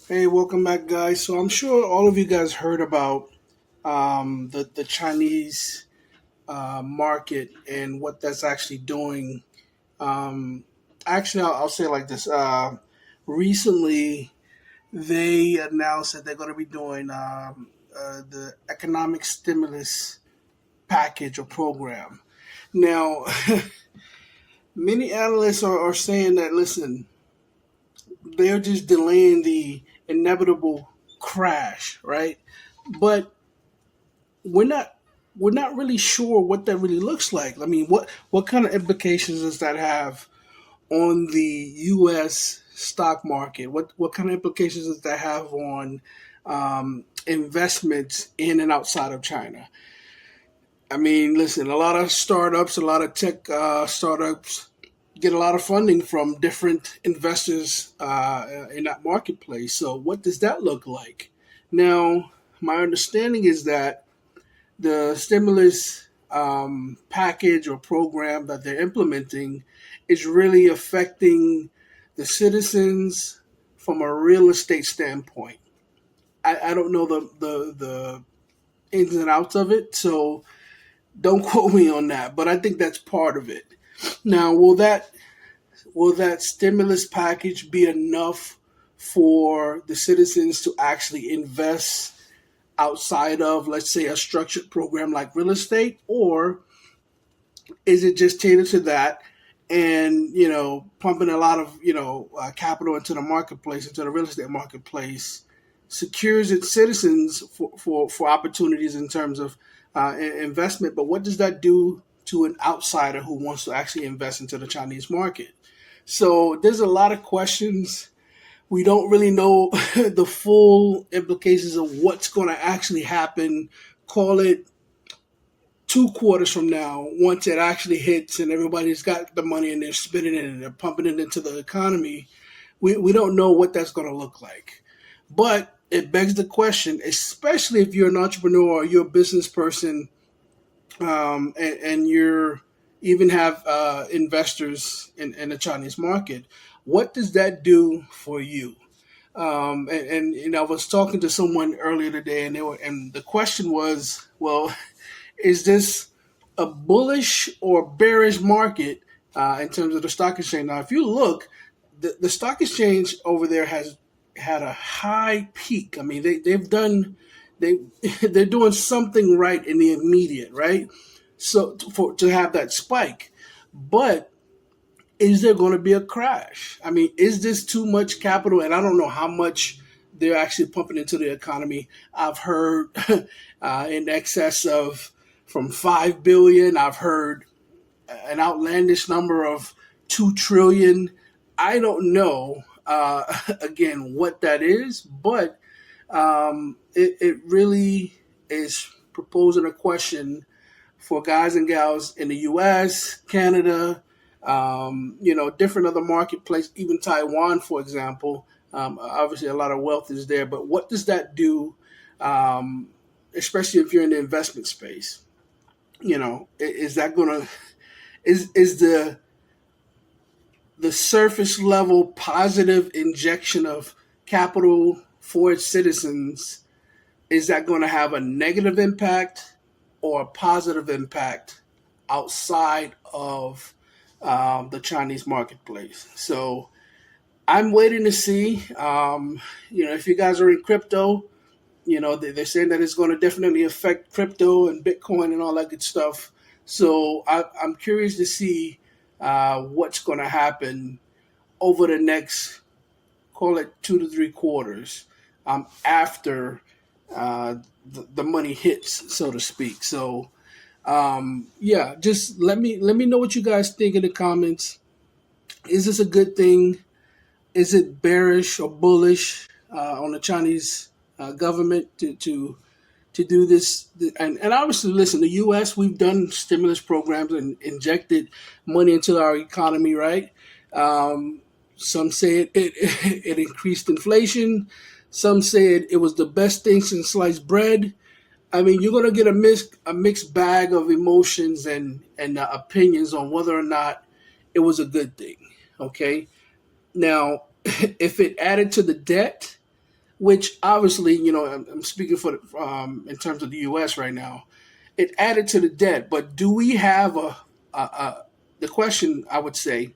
Hey, welcome back, guys. So I'm sure all of you guys heard about the Chinese market and what that's actually doing. Um, I'll say it like this. Recently, they announced that they're going to be doing the economic stimulus package or program. Now, many analysts are saying that, listen, they're just delaying the inevitable crash, right? But we're not we're not really sure what that really looks like. I mean, what kind of implications does that have on the U.S. stock market? What kind of implications does that have on investments in and outside of China? I mean, listen, a lot of startups, a lot of tech startups get a lot of funding from different investors in that marketplace. So, what does that look like? Now, my understanding is that the stimulus package or program that they're implementing is really affecting the citizens from a real estate standpoint. I don't know the ins and outs of it, so don't quote me on that. But I think that's part of it. Now, will that stimulus package be enough for the citizens to actually invest outside of, let's say, a structured program like real estate, or is it just tailored to that and pumping a lot of capital into the marketplace, into the real estate marketplace, secures its citizens for opportunities in terms of investment? But what does that do to an outsider who wants to actually invest into the Chinese market? So there's a lot of questions. We don't really know the full implications of what's going to actually happen. Call it 2 quarters from now, once it actually hits and everybody's got the money and they're spending it and they're pumping it into the economy. We don't know what that's going to look like. But it begs the question, especially if you're an entrepreneur or you're a business person, and you're even have investors in the Chinese market. What does that do for you? I was talking to someone earlier today, and the question was, well, is this a bullish or bearish market in terms of the stock exchange? Now, if you look, the stock exchange over there has had a high peak. I mean, they they're doing something right in the immediate, right? So to have that spike, but is there going to be a crash? I mean, is this too much capital? And I don't know how much they're actually pumping into the economy. I've heard in excess of from 5 billion. I've heard an outlandish number of 2 trillion. I don't know again what that is, but it really is proposing a question for guys and gals in the U.S., Canada, different other marketplace, even Taiwan, for example. Obviously, a lot of wealth is there, but what does that do, especially if you're in the investment space? Is that going to is the surface level positive injection of capital for its citizens, is that going to have a negative impact or a positive impact outside of the Chinese marketplace? So I'm waiting to see. If you guys are in crypto, they're saying that it's going to definitely affect crypto and Bitcoin and all that good stuff. So I'm curious to see what's going to happen over the next, call it 2 to 3 quarters, after the money hits, so to speak. So yeah, just let me know what you guys think in the comments. Is this a good thing? Is it bearish or bullish on the Chinese government to do this? And obviously, listen, the U.S., we've done stimulus programs and injected money into our economy, right? Some say it increased inflation. Some say it was the best thing since sliced bread. I mean, you're gonna get a mixed bag of emotions and opinions on whether or not it was a good thing. Okay, now if it added to the debt, which obviously, I'm speaking for in terms of the U.S. right now. It added to the debt, but do we have the question I would say,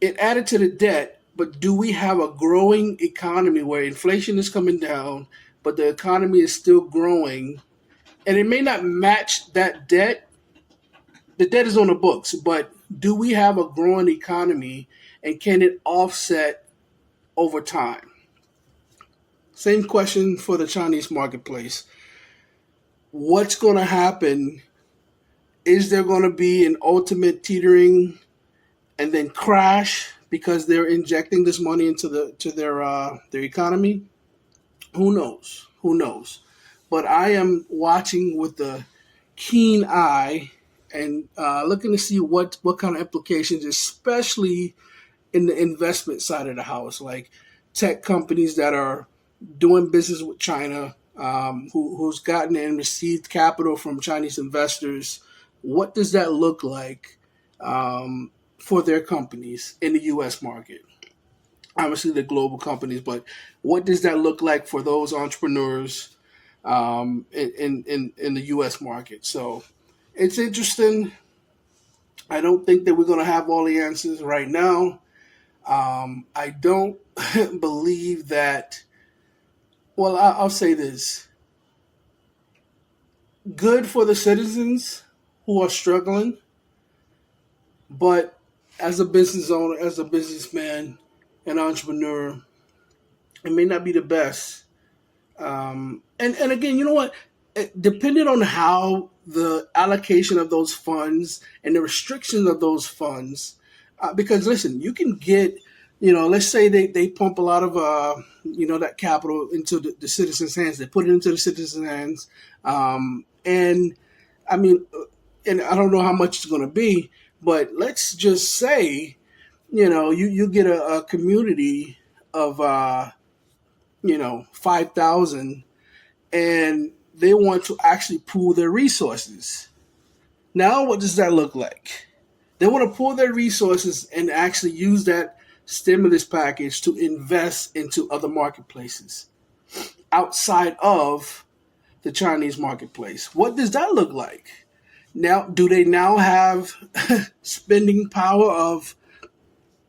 it added to the debt, but do we have a growing economy where inflation is coming down, but the economy is still growing, and it may not match that debt. The debt is on the books, but do we have a growing economy, and can it offset over time? Same question for the Chinese marketplace. What's going to happen? Is there going to be an ultimate teetering and then crash because they're injecting this money into their economy? Who knows? Who knows? But I am watching with a keen eye and looking to see what kind of implications, especially in the investment side of the house, like tech companies that are doing business with China, who's gotten and received capital from Chinese investors. What does that look like for their companies in the U.S. market? Obviously, the global companies, but what does that look like for those entrepreneurs in the U.S. market? So it's interesting. I don't think that we're going to have all the answers right now. I don't believe that. Well, I'll say this: good for the citizens who are struggling, but as a business owner, as a businessman, an entrepreneur, it may not be the best. And again, you know what? Depending on how the allocation of those funds and the restrictions of those funds, because listen, you can get, let's say they pump a lot of, that capital into the citizens' hands. They put it into the citizens' hands. And I mean, and I don't know how much it's going to be, but let's just say, you get a community of, 5,000, and they want to actually pool their resources. Now, what does that look like? They want to pool their resources and actually use that stimulus package to invest into other marketplaces outside of the Chinese marketplace. What does that look like? Now, do they now have spending power of,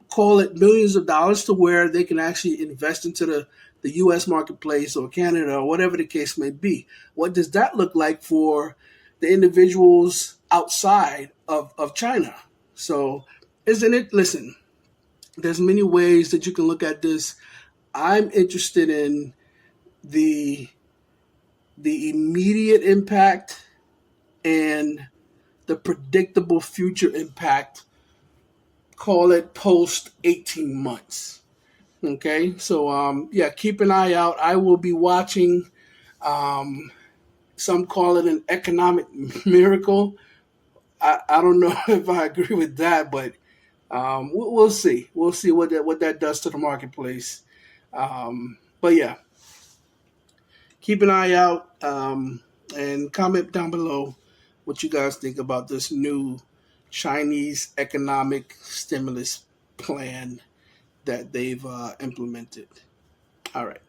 call it, millions of dollars to where they can actually invest into the U.S. marketplace or Canada or whatever the case may be? What does that look like for the individuals outside of China? So, isn't it? Listen, there's many ways that you can look at this. I'm interested in the immediate impact and the predictable future impact. Call it post 18 months. Okay, so yeah, keep an eye out. I will be watching. Um, some call it an economic miracle. I don't know if I agree with that, but we'll see. We'll see what that does to the marketplace. But yeah, keep an eye out and comment down below what you guys think about this new Chinese economic stimulus plan that they've implemented. All right.